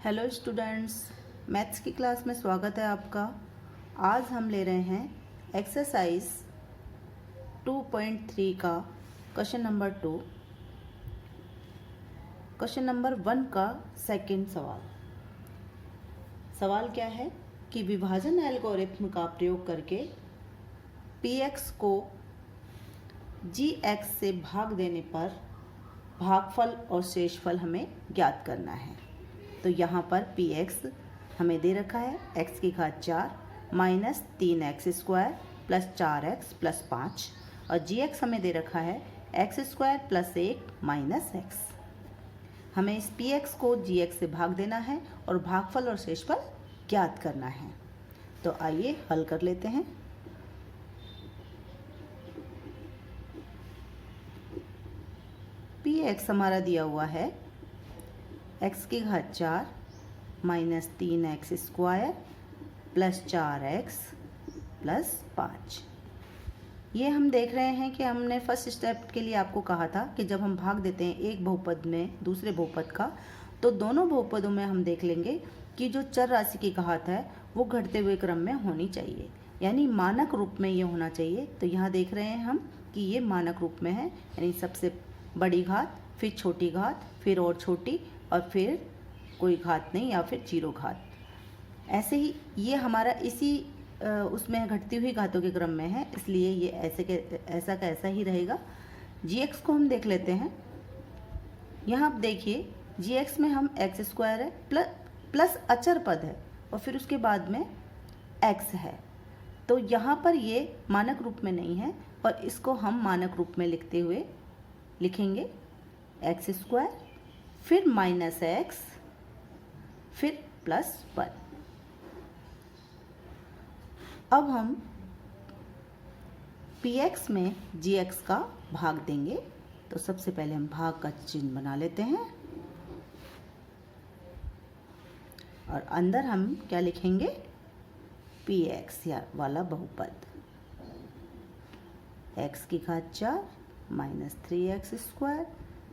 Hello students, maths की class में स्वागत है आपका। आज हम ले रहे हैं एक्सरसाइज 2.3 का क्वेश्चन नंबर 2। क्वेश्चन नंबर 1 का सेकंड सवाल क्या है कि विभाजन एल्गोरिथ्म का प्रयोग करके px को gx से भाग देने पर भागफल और शेषफल हमें ज्ञात करना है। तो यहाँ पर px हमें दे रखा है x की घात 4 minus 3x square plus 4x plus 5 और gx हमें दे रखा है x square plus 1 minus x। हमें इस px को gx से भाग देना है और भागफल और शेषफल ज्ञात करना है। तो आइए हल कर लेते हैं। px हमारा दिया हुआ है x की घात 4 minus 3x square plus 4x plus 5। ये हम देख रहे हैं कि हमने फर्स्ट स्टेप के लिए आपको कहा था कि जब हम भाग देते हैं एक बहुपद में दूसरे बहुपद का, तो दोनों बहुपदों में हम देख लेंगे कि जो चर राशि की घात है वो घटते हुए क्रम में होनी चाहिए, यानी मानक रूप में ये होना चाहिए। तो यहाँ देख रहे हैं हम कि ये मानक रूप में है, यानी सबसे बड़ी घात, फिर छोटी घात, फिर और छोटी, और फिर कोई घात नहीं या फिर जीरो घात। ऐसे ही ये हमारा इसी उसमें घटती हुई घातों के क्रम में है, इसलिए ये ऐसा का ऐसा ही रहेगा। gx को हम देख लेते हैं। यहाँ आप देखिए gx में हम x स्क्वायर है प्लस अचर पद है और फिर उसके बाद में x है। तो यहाँ पर ये मानक रूप में नहीं है और इसको हम मानक रूप में लिखते हुए लिखेंगे x स्क्वायर फिर माइनस x फिर प्लस 1। अब हम px में gx का भाग देंगे। तो सबसे पहले हम भाग का चिन्ह बना लेते हैं और अंदर हम क्या लिखेंगे, px या वाला बहुपद x की घात 4 minus 3x square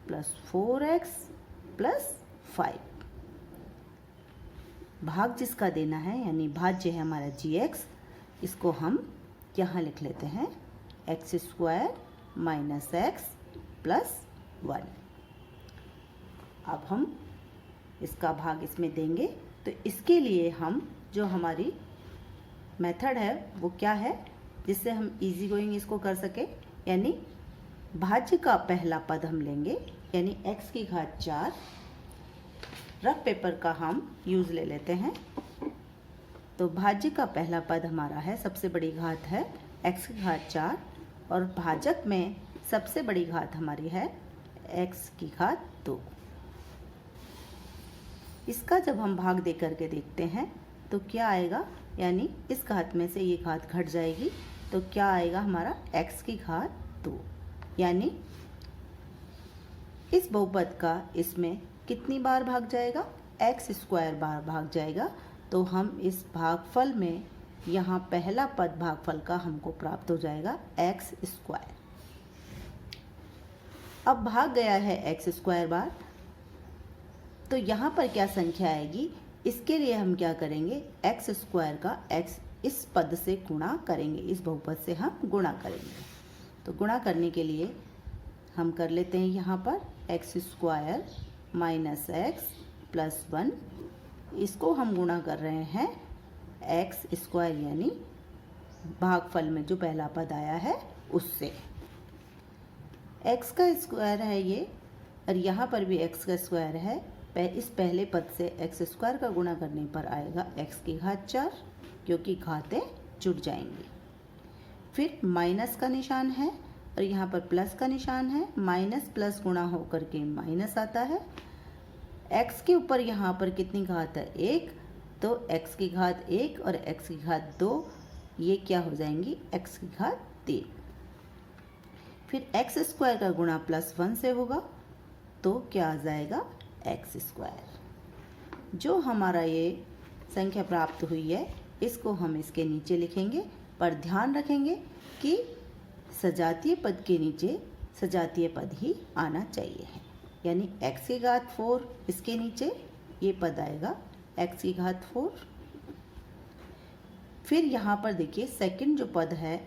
plus 4x plus 5। भाग जिसका देना है यानी भाज्य है हमारा gx, इसको हम यहाँ लिख लेते हैं x square minus x plus 1। अब हम इसका भाग इसमें देंगे, तो इसके लिए हम जो हमारी मेथड है वो क्या है जिससे हम इजी गोइंग इसको कर सके, यानी भाज्य का पहला पद हम लेंगे, यानी x की घात 4। रफ पेपर का हम यूज़ ले लेते हैं। तो भाज्य का पहला पद हमारा है, सबसे बड़ी घात है x की घात 4 और भाजक में सबसे बड़ी घात हमारी है x की घात 2। इसका जब हम भाग दे करके देखते हैं तो क्या आएगा, यानी इस घात में से ये घात घट जाएगी, तो क्या आएगा हमारा x की घात 2। यानी इस बहुपद का इसमें कितनी बार भाग जाएगा, x स्क्वायर बार भाग जाएगा। तो हम इस भागफल में यहाँ पहला पद भागफल का हमको प्राप्त हो जाएगा x स्क्वायर। अब भाग गया है x स्क्वायर बार, तो यहाँ पर क्या संख्या आएगी, इसके लिए हम क्या करेंगे, x स्क्वायर का x इस पद से गुणा करेंगे, इस बहुपद से हम गुणा करेंगे। तो गुणा करने के लिए हम कर लेते हैं यहाँ पर x square minus x plus 1, इसको हम गुणा कर रहे हैं x स्क्वायर यानी भागफल में जो पहला पद आया है उससे। x का स्क्वायर है ये, और यहाँ पर भी x का स्क्वायर है। इस पहले पद से x स्क्वायर का गुणा करने पर आएगा x की घात 4, क्योंकि घातें जुड़ जाएंगी। फिर माइनस का निशान है और यहाँ पर प्लस का निशान है, माइनस प्लस गुणा होकर के माइनस आता है। x के ऊपर यहाँ पर कितनी घात है, 1, तो x की घात 1 और x की घात 2 ये क्या हो जाएंगी, x की घात 3। फिर x स्क्वायर का गुणा प्लस 1 से होगा तो क्या आ जाएगा, x स्क्वायर। जो हमारा ये संख्या प्राप्त हुई है इसको हम इसके नीचे लिखेंगे, पर ध्यान रखेंगे कि सजातीय पद के नीचे सजातीय पद ही आना चाहिए है, यानी x की घात 4 इसके नीचे ये पद आएगा x की घात 4। फिर यहाँ पर देखिए सेकंड जो पद है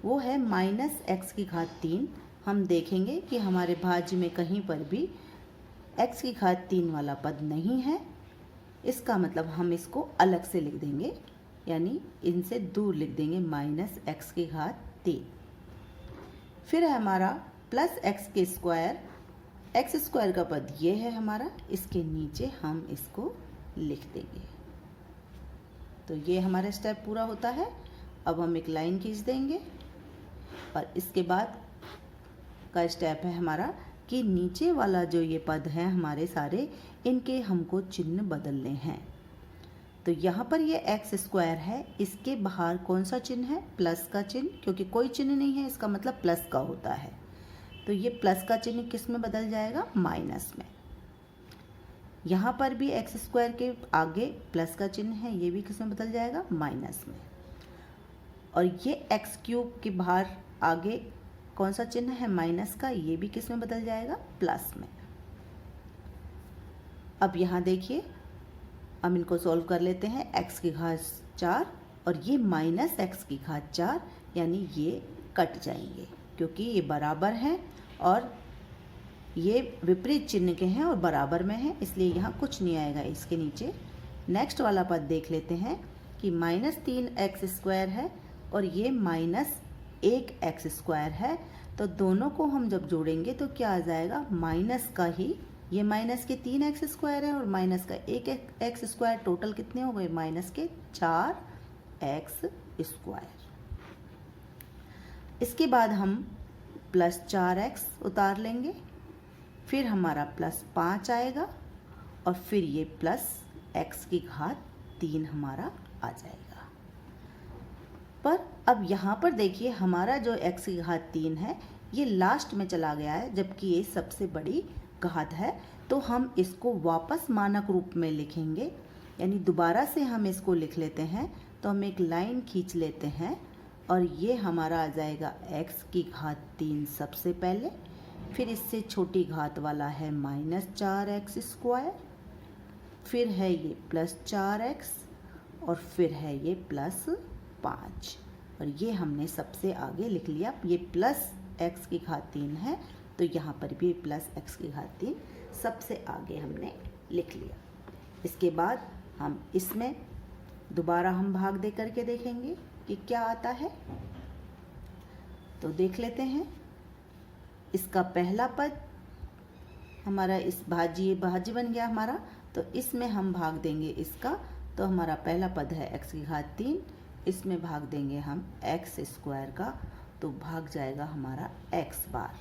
वो है माइनस x की घात 3। हम देखेंगे कि हमारे भाज्य में कहीं पर भी x की घात 3 वाला पद नहीं है। इसका मतलब हम इसको अलग से लिख देंगे, यानी इनसे दूर लिख देंगे माइनस x की घात 3। फिर है हमारा प्लस x के स्क्वायर, x स्क्वायर का पद ये है हमारा, इसके नीचे हम इसको लिख देंगे। तो ये हमारा स्टेप पूरा होता है। अब हम एक लाइन खींच देंगे और इसके बाद का स्टेप है हमारा कि नीचे वाला जो ये पद है हमारे सारे, इनके हमको चिन्ह बदलने हैं। तो यहाँ पर ये एक्स स्क्वायर है, इसके बाहर कौन सा चिन्ह है? प्लस का चिन्ह, क्योंकि कोई चिन्ह नहीं है इसका मतलब प्लस का होता है। तो ये प्लस का चिन्ह किस में बदल जाएगा? माइनस में। यहाँ पर भी एक्स स्क्वायर के आगे प्लस का चिन्ह है, ये भी किस में बदल जाएगा? माइनस में। और ये एक्स क्यूब के बाहर आगे कौन सा चिन्ह है? माइनस का, ये भी किस में बदल जाएगा? प्लस में। अब यहाँ देखिए, हम इनको सॉल्व कर लेते हैं। एक्स की घात 4 और ये माइनस एक्स की घात 4, यानी ये कट जाएंगे क्योंकि ये बराबर हैं और ये विपरीत चिन्ह के हैं और बराबर में हैं, इसलिए यहाँ कुछ नहीं आएगा इसके नीचे। नेक्स्ट वाला पद देख लेते हैं कि माइनस 3x स्क्वायर है और ये माइनस 1x स्क्वायर है। तो दोनों को हम जब जोड़ेंगे तो क्या आ जाएगा? माइनस का ही, ये माइनस के 3x स्क्वायर है और माइनस का 1x स्क्वायर, टोटल कितने हो गए? माइनस के 4x स्क्वायर। इसके बाद हम प्लस 4x उतार लेंगे, फिर हमारा प्लस 5 आएगा और फिर ये प्लस x की घात 3 हमारा आ जाएगा। पर अब यहाँ पर देखिए, हमारा जो x की घात 3 है ये लास्ट में चला गया है, जबकि ये सबसे बड़ी घात है। तो हम इसको वापस मानक रूप में लिखेंगे, यानी दोबारा से हम इसको लिख लेते हैं। तो हम एक लाइन खींच लेते हैं और ये हमारा आ जाएगा x की घात 3 सबसे पहले, फिर इससे छोटी घात वाला है माइनस 4x स्क्वायर, फिर है ये प्लस 4x और फिर है ये प्लस 5, और ये हमने सबसे आगे लिख लिया। ये प्लस x की घात 3 है तो यहाँ पर भी प्लस x की घात 3 सबसे आगे हमने लिख लिया। इसके बाद हम इसमें दोबारा हम भाग दे करके देखेंगे कि क्या आता है। तो देख लेते हैं, इसका पहला पद हमारा इस भाज्य बन गया हमारा, तो इसमें हम भाग देंगे इसका। तो हमारा पहला पद है x की घात 3, इसमें भाग देंगे हम x स्क्वायर का, तो भाग जाएगा हमारा x बार,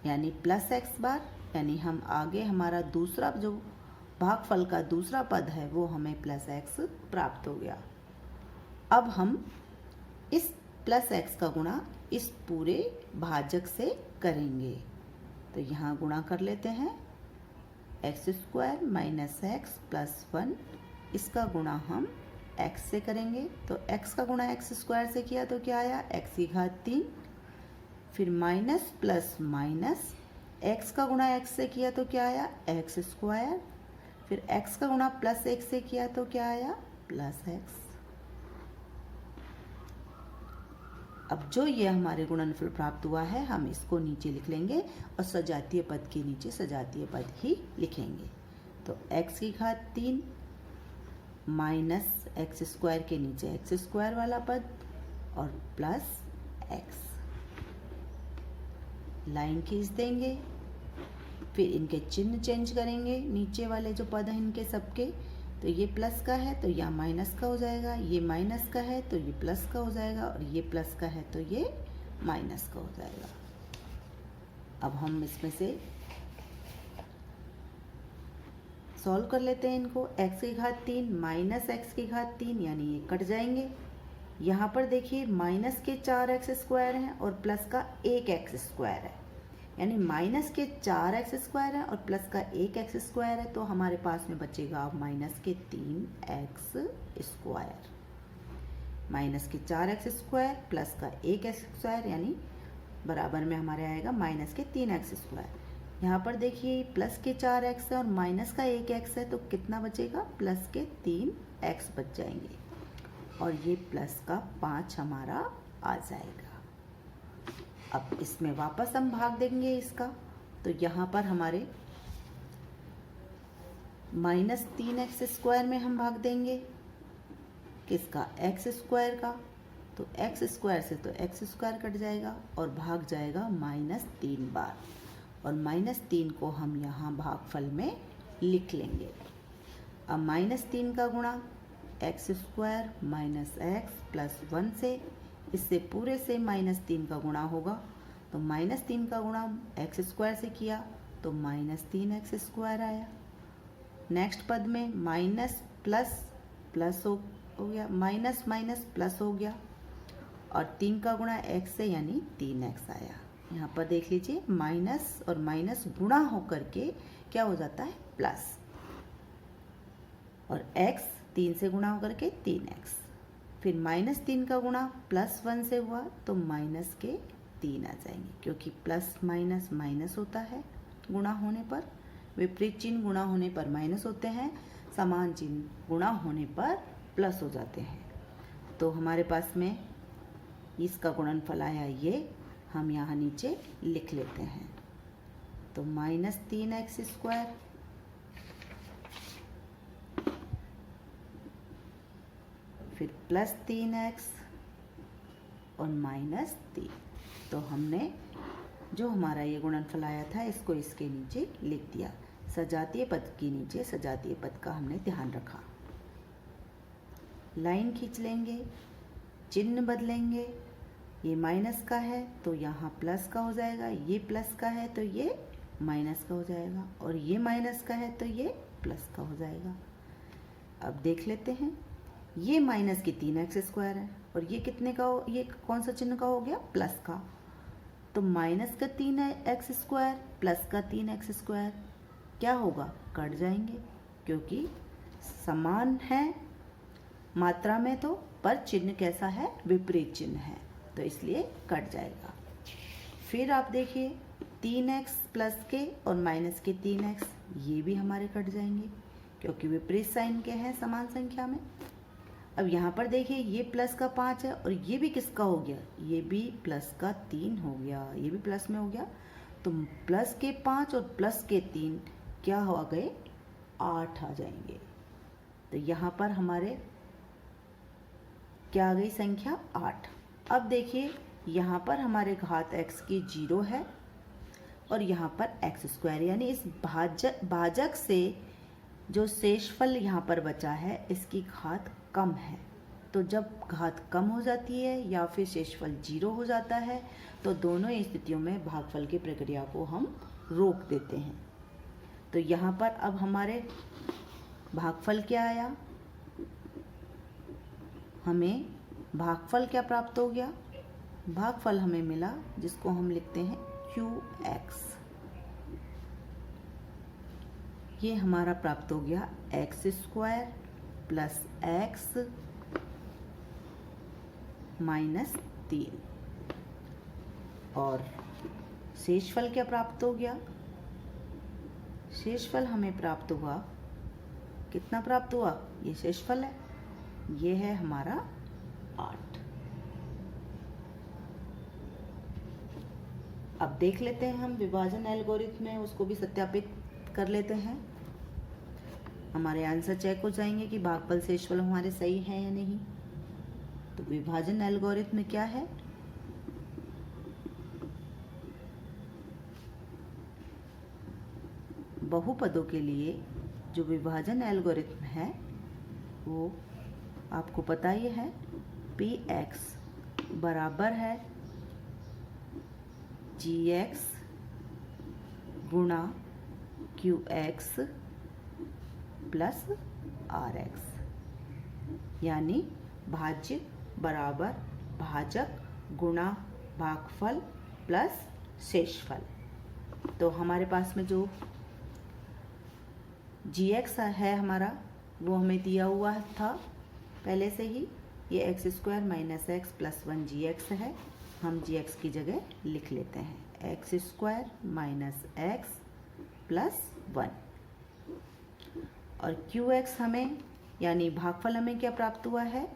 यानी प्लस x बार, यानी हम आगे हमारा दूसरा जो भागफल का दूसरा पद है वो हमें प्लस x प्राप्त हो गया। अब हम इस प्लस x का गुणा इस पूरे भाजक से करेंगे। तो यहाँ गुणा कर लेते हैं, x square minus x plus 1, इसका गुणा हम x से करेंगे। तो x का गुणा एक्स स्क्वायर से किया तो क्या आया? x की घात 3, फिर माइनस प्लस माइनस, x का गुणा x से किया तो क्या आया? x स्क्वायर, फिर x का गुणा प्लस 1 से किया तो क्या आया? Plus x। अब जो ये हमारे गुणनफल प्राप्त हुआ है हम इसको नीचे लिख लेंगे और सजातीय पद के नीचे सजातीय पद ही लिखेंगे। तो x की घात 3 माइनस एक्स स्क्वायर के नीचे एक्स स्क्वायर वाला पद और प्लस x, लाइन खींच देंगे, फिर इनके चिन्ह चेंज करेंगे, नीचे वाले जो पद हैं इनके सबके। तो ये प्लस का है तो यह माइनस का हो जाएगा, ये माइनस का है तो ये प्लस का हो जाएगा, और ये प्लस का है तो ये माइनस का हो जाएगा। अब हम इसमें से सॉल्व कर लेते हैं इनको। x की घात 3 माइनस एक्स की घात 3, यानी ये कट जाएंगे। यहाँ पर देखिए माइनस के 4x स्क्वायर हैं और प्लस का 1x स्क्वायर है, यानी माइनस के 4x स्क्वायर है और प्लस का 1x स्क्वायर है। तो हमारे पास में बचेगा माइनस के 3x स्क्वायर, माइनस के 4x स्क्वायर प्लस का 1x स्क्वायर, यानी बराबर में हमारे आएगा माइनस के 3x स्क्वायर। यहाँ पर देखिए प्लस के 4x है और माइनस का 1x है, तो कितना बचेगा? प्लस के 3x बच जाएंगे और ये प्लस का 5 हमारा आ जाएगा। अब इसमें वापस हम भाग देंगे इसका, तो यहाँ पर हमारे -3x² में हम भाग देंगे किसका? x² का। तो x² से तो x² कट जाएगा और भाग जाएगा -3 बार, और -3 को हम यहाँ भागफल में लिख लेंगे। अब -3 का गुणा x² -x प्लस 1 से, इससे पूरे से -3 का गुणा होगा, तो -3 का गुणा x² से किया तो -3x² आया। नेक्स्ट पद में माइनस प्लस प्लस हो गया, माइनस माइनस प्लस हो गया, और 3 का गुणा x से यानी 3x आया। यहाँ पर देख लीजिए माइनस और माइनस गुणा होकर के क्या हो जाता है? प्लस, और x 3 से गुणा होकर के 3x, फिर -3 का गुणा +1 से हुआ तो माइनस के 3 आ जाएंगे, क्योंकि प्लस माइनस माइनस होता है गुणा होने पर, विपरीत चिन्ह गुणा होने पर माइनस होते हैं, समान चिन्ह गुणा होने पर प्लस हो जाते हैं। तो हमारे पास में इसका गुणनफल आया ये, हम यहाँ नीचे लिख लेते हैं। तो -3x² फिर +3x और -3। तो हमने जो हमारा ये गुणनफल आया था इसको इसके नीचे लिख दिया। सजातीय पद के नीचे सजातीय पद का हमने ध्यान रखा। लाइन खींच लेंगे, चिन्ह बदलेंगे, ये माइनस का है तो यहाँ प्लस का हो जाएगा, ये प्लस का है तो ये माइनस का हो जाएगा, और ये माइनस का है तो ये प्लस का हो जाएगा। अब देख लेते हैं, ये माइनस की 3x² है और ये कितने का हो, ये कौन सा चिन्ह का हो गया? प्लस का। तो माइनस का 3x² प्लस का 3x² क्या होगा? कट जाएंगे, क्योंकि समान है मात्रा में तो, पर चिन्ह कैसा है? विपरीत चिन्ह है, तो इसलिए कट जाएगा। फिर आप देखिए 3x प्लस के और माइनस के 3x, ये भी हमारे कट जाएंगे क्योंकि विपरीत साइन के हैं समान संख्या में। अब यहाँ पर देखिए ये प्लस का 5 है और ये भी किसका हो गया? ये भी प्लस का 3 हो गया, ये भी प्लस में हो गया, तो प्लस के 5 और प्लस के 3 क्या हो गए? 8 आ जाएंगे। तो यहाँ पर हमारे क्या आ गई संख्या? 8। अब देखिए यहाँ पर हमारे घात x की 0 है और यहाँ पर x² यानी इस भाजक से जो शेषफल यहाँ पर बचा है इसकी घात कम है। तो जब घात कम हो जाती है या फिर शेषफल 0 हो जाता है तो दोनों स्थितियों में भागफल की प्रक्रिया को हम रोक देते हैं। तो यहाँ पर अब हमारे भागफल क्या आया? हमें भागफल क्या प्राप्त हो गया? भागफल हमें मिला जिसको हम लिखते हैं QX। ये हमारा प्राप्त हो गया x² प्लस x -3। और शेषफल क्या प्राप्त हो गया? शेषफल हमें प्राप्त हुआ, कितना प्राप्त हुआ? ये शेषफल है, ये है हमारा 8। अब देख लेते हैं हम विभाजन एल्गोरिथम में, उसको भी सत्यापित कर लेते हैं। हमारे आंसर चेक हो जाएंगे कि भागफल शेषफल हमारे सही है या नहीं। तो विभाजन एल्गोरिथम क्या है? बहुपदों के लिए जो विभाजन एल्गोरिथम है वो आपको पता ही है, Px बराबर है Gx गुणा Qx प्लस Rx, यानी भाज्य बराबर भाजक गुणा भागफल प्लस शेषफल। तो हमारे पास में जो Gx है हमारा वो हमें दिया हुआ था पहले से ही, ये x² - x प्लस 1 Gx है। हम Gx की जगह लिख लेते हैं x² - x प्लस 1। और क्यू एक्स हमें यानी भागफल हमें क्या प्राप्त हुआ है,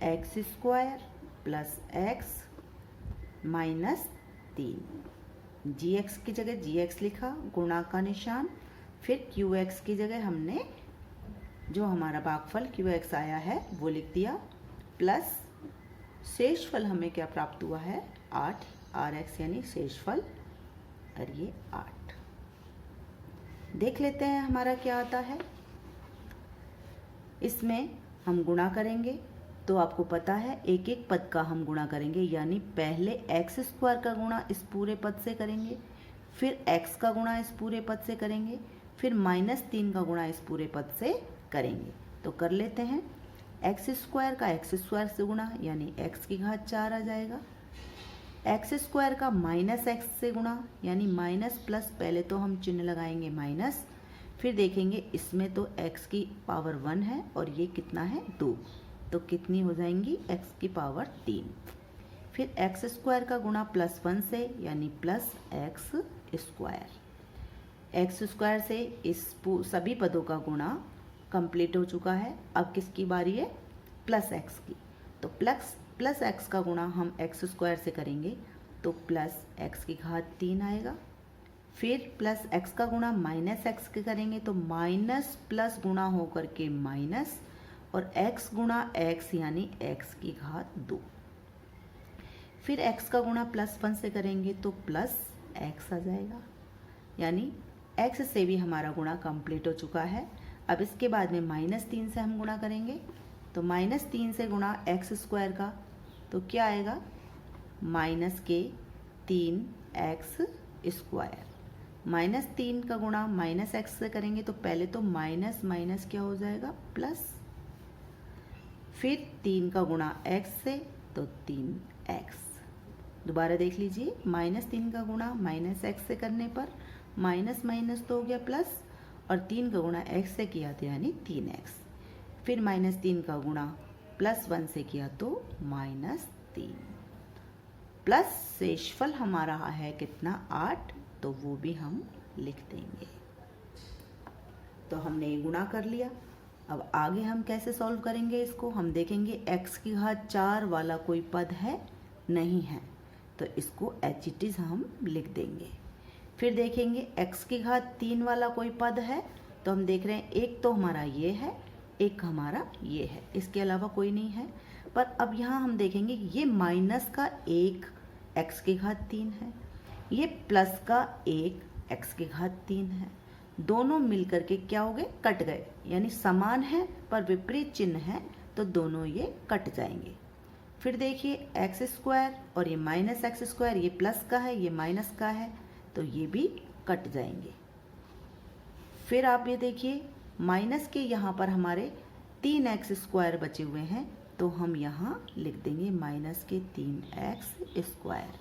x square plus x minus 3। जी एक्स की जगह जी एक्स लिखा, गुणा का निशान, फिर क्यू एक्स की जगह हमने जो हमारा भागफल क्यू एक्स आया है वो लिख दिया, प्लस शेषफल हमें क्या प्राप्त हुआ है, 8 आर एक्स यानी शेषफल, और ये 8। देख लेते हैं हमारा क्या आता है। इसमें हम गुणा करेंगे तो आपको पता है एक एक पद का हम गुणा करेंगे, यानी पहले एक्स स्क्वायर का गुणा इस पूरे पद से करेंगे, फिर एक्स का गुणा इस पूरे पद से करेंगे, फिर -3 का गुणा इस पूरे पद से करेंगे। तो कर लेते हैं, एक्स स्क्वायर का एक्स स्क्वायर से गुणा यानी एक्स की घात 4 आ जाएगा, एक्स स्क्वायर का माइनस एक्स से गुणा यानी माइनस प्लस, पहले तो हम चिन्ह लगाएंगे माइनस, फिर देखेंगे इसमें तो x की पावर 1 है और ये कितना है 2, तो कितनी हो जाएंगी x की पावर 3। फिर एक्स स्क्वायर का गुणा प्लस 1 से यानी plus x square, x square से इस सभी पदों का गुणा कंप्लीट हो चुका है। अब किसकी बारी है, प्लस एक्स की, तो प्लस एक्स का गुणा हम एक्स स्क्वायर से करेंगे तो प्लस एक्स की घात 3 आएगा। फिर प्लस एक्स का गुणा माइनस एक्स के करेंगे तो माइनस प्लस गुणा होकर के माइनस, और एक्स गुणा एक्स यानी एक्स की घात 2। फिर एक्स का गुणा प्लस 1 से करेंगे तो प्लस एक्स आ जाएगा, यानी एक्स से भी हमारा गुणा कंप्लीट हो चुका है। अब इसके बाद में -3 से हम गुणा करेंगे तो -3 से गुणा एक्स स्क्वायर का तो क्या आएगा, -3x स्क्वायर, -3 का गुणा माइनस एक्स से करेंगे तो पहले तो माइनस माइनस क्या हो जाएगा प्लस, फिर 3 का गुणा x से तो 3x। दोबारा देख लीजिए, -3 का गुणा माइनस एक्स से करने पर माइनस माइनस तो हो गया प्लस, और 3 का गुणा x से किया तो यानी 3x, फिर -3 का गुणा +1 से किया तो -3, प्लस शेषफल हमारा है कितना 8, तो वो भी हम लिख देंगे। तो हमने ये गुणा कर लिया। अब आगे हम कैसे सॉल्व करेंगे इसको, हम देखेंगे x की घात 4 वाला कोई पद है, नहीं है, तो इसको एच इट इज हम लिख देंगे। फिर देखेंगे x की घात 3 वाला कोई पद है, तो हम देख रहे हैं एक तो हमारा ये है, एक हमारा ये है, इसके अलावा कोई नहीं है। पर अब यहाँ हम देखेंगे ये माइनस का 1 x की घात 3 है, ये प्लस का 1 x की घात 3 है, दोनों मिलकर के क्या हो गए, कट गए, यानी समान है पर विपरीत चिन्ह है तो दोनों ये कट जाएंगे। फिर देखिए एक्स स्क्वायर और ये माइनस एक्स स्क्वायर, ये प्लस का है ये माइनस का है, तो ये भी कट जाएंगे। फिर आप ये देखिए माइनस के यहाँ पर हमारे 3x स्क्वायर बचे हुए हैं, तो हम यहाँ लिख देंगे माइनस के 3x स्क्वायर।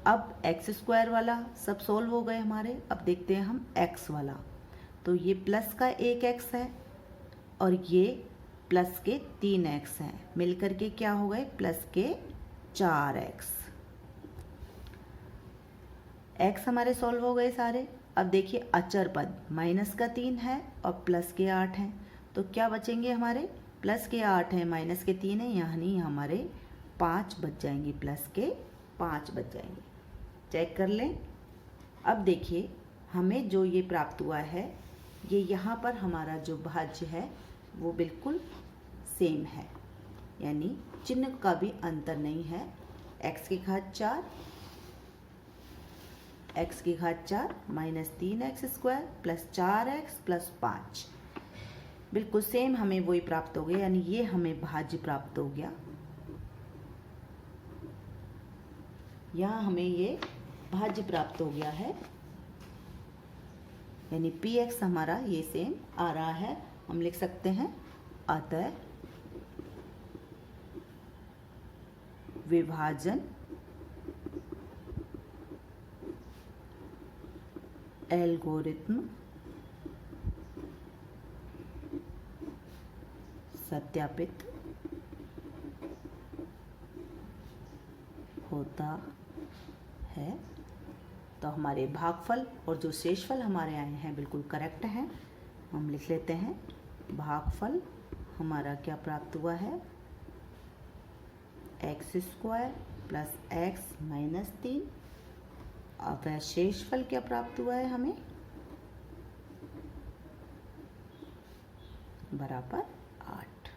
अब एक्स स्क्वायर वाला सब सोल्व हो गए हमारे। अब देखते हैं हम x वाला, तो ये प्लस का 1x है और ये प्लस के 3x हैं, मिलकर के क्या हो गए प्लस के 4x। x हमारे सॉल्व हो गए सारे। अब देखिए अचर पद माइनस का 3 है और प्लस के 8 हैं, तो क्या बचेंगे हमारे, प्लस के 8 हैं माइनस के 3 है, यानी हमारे 5 बच जाएंगे, प्लस के 5 बच जाएंगे। चेक कर लें। अब देखिए हमें जो ये प्राप्त हुआ है, ये यहाँ पर हमारा जो भाज्य है वो बिल्कुल सेम है, यानी चिन्ह का भी अंतर नहीं है। x की घात 4 x की घात 4 minus 3x square plus 4x plus 5, बिल्कुल सेम हमें वही प्राप्त हो गया, यानी ये हमें भाज्य प्राप्त हो गया। यहाँ हमें ये भाज्य प्राप्त हो गया है, यानी px हमारा ये सेम आ रहा है। हम लिख सकते हैं अतः विभाजन एल्गोरिथ्म सत्यापित होता है तो हमारे भागफल और जो शेषफल हमारे आए हैं बिल्कुल करेक्ट हैं। हम लिख लेते हैं भागफल हमारा क्या प्राप्त हुआ है, x² प्लस x माइनस 3। अब वह शेषफल क्या प्राप्त हुआ है हमें, बराबर 8।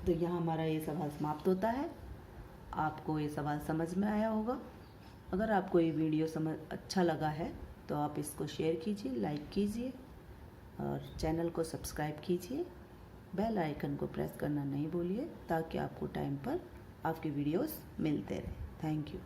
तो यहाँ हमारा ये सवाल समाप्त होता है। आपको ये सवाल समझ में आया होगा। अगर आपको ये वीडियो अच्छा लगा है तो आप इसको शेयर कीजिए, लाइक कीजिए और चैनल को सब्सक्राइब कीजिए। बेल आइकन को प्रेस करना नहीं भूलिए ताकि आपको टाइम पर आपके वीडियोस मिलते रहें। Thank you.